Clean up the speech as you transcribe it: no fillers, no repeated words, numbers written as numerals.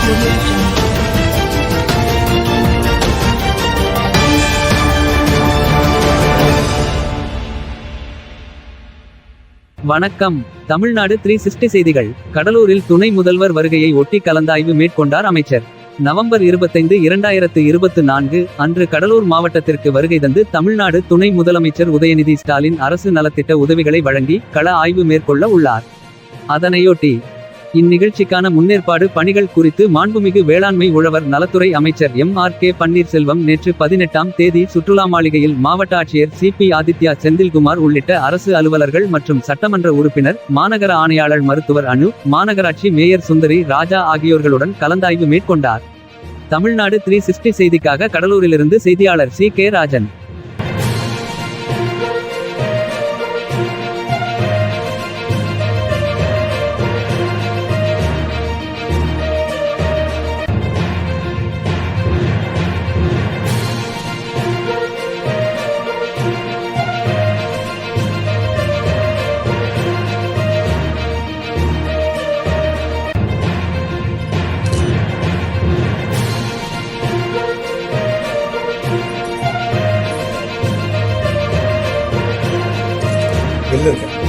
Audio Jungle. வணக்கம். தமிழ்நாடு 360 செய்திகள். கடலூரில் துணை முதல்வர் வருகையை ஒட்டி கலந்தாய்வு மேற்கொண்டார் அமைச்சர். நவம்பர் 25, 2024 அன்று கடலூர் மாவட்டத்திற்கு வருகை தந்து தமிழ்நாடு துணை முதலமைச்சர் உதயநிதி ஸ்டாலின் அரசு நலத்திட்ட உதவிகளை வழங்கி கள ஆய்வு மேற்கொள்ள உள்ளார். அதனையொட்டி இந்நிகழ்ச்சிக்கான முன்னேற்பாடு பணிகள் குறித்து மாண்புமிகு வேளாண்மை உழவர் நலத்துறை அமைச்சர் MRK பன்னீர்செல்வம் நேற்று 18ஆம் தேதி சுற்றுலா மாளிகையில் மாவட்ட ஆட்சியர் CP ஆதித்யா செந்தில்குமார் உள்ளிட்ட அரசு அலுவலர்கள் மற்றும் சட்டமன்ற உறுப்பினர், மாநகர ஆணையாளர் மருத்துவர் அனு, மாநகராட்சி மேயர் சுந்தரி ராஜா ஆகியோர்களுடன் கலந்தாய்வு மேற்கொண்டார். தமிழ்நாடு 360 செய்திக்காக கடலூரிலிருந்து செய்தியாளர் CK ராஜன். வெளில இருக்கேன்.